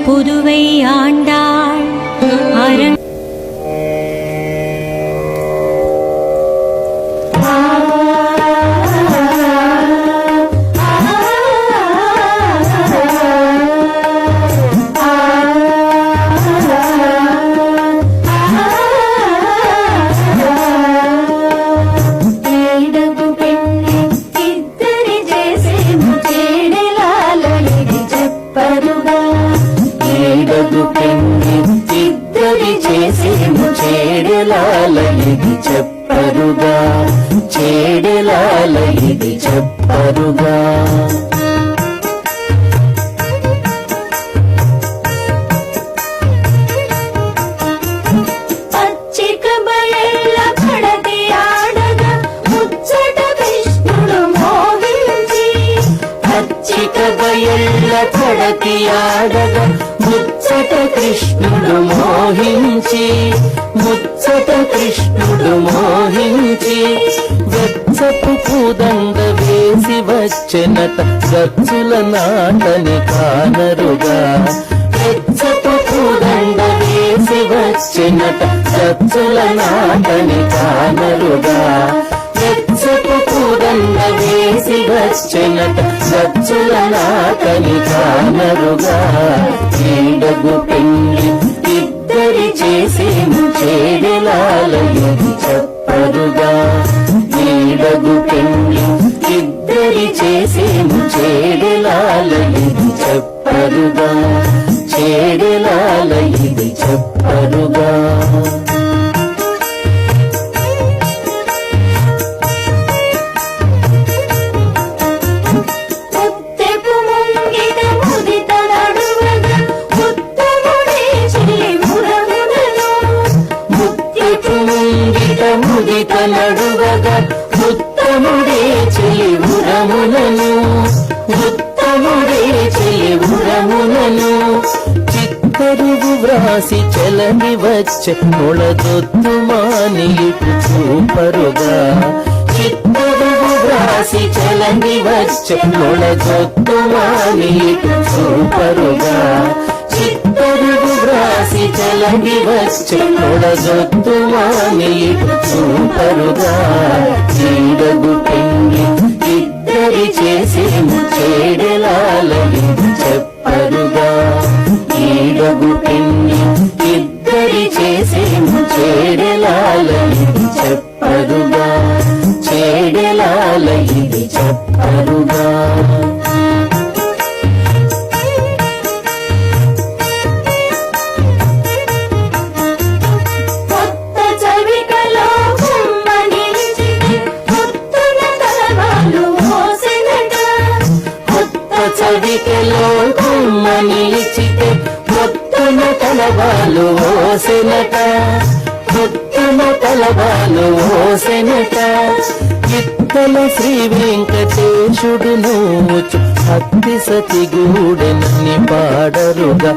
புதுவை ஆண்டாள் அரங் చెప్పరుగా చేడలాల ఇది చెప్పరుగా పచ్చిక బయళ్ళ పడతి ఆడగా ముచ్చట కృష్ణుడు మోహించి పచ్చిక బయళ్ళ పడతి ఆడగా ముచ్చట కృష్ణుడు మోహించి ముచ్చట కృష్ణుడు మోహించి వెచ్చపు పూదండ వేసి వచ్చెనట గచ్చుల నాటని కానరుగా వెచ్చపు పూదండ వేసి వచ్చెనట గచ్చుల నాటని కానరుగా వెచ్చపు పూదండ వేసి వచ్చెనట గచ్చుల నాటని కానరుగా ఈడగు పెళ్లి ఇద్దరి చేసేము చేడలాల ఇది చెప్పరుగా ఈడగు పెళ్లి ఇద్దరి చేసేము చేడలాల ఇది చెప్పరుగా చేడలాల ఇది చెప్పరుగా ముదిత నడువగా ఉత్తముడే చెలివురములను ఉత్తముడే చెలివురములను చిత్తరువు వ్రాసి చలని వచ్చె నొళదొత్తు మాని ఇటు చూపరుగా చిత్తరువు వ్రాసి చలని వచ్చె నొళదొత్తు మాని ఇటు చూపరుగా చిత్తరువు వ్రాసి చలని వచ్చె నొళదొత్తు మాని ఇటు చూపరుగా ఈడగు పెళ్లి ఇద్దరి చేసేము చేడలాల ఇది చెప్పరుగా ఈడగు పెళ్లి ఇద్దరి చేసేము చేడలాల ఇది చెప్పరుగా చేడలాల ఇది చెప్పరుగా చవికలో గుమ్మ నిలిచితే మొత్తున తలవాలు ఓసెనట మొత్తున తలవాలు ఓసెనట ఇత్తల శ్రీ వెంకటేశుడు నోచు భక్తి సతి గూడెనని పాడరుగా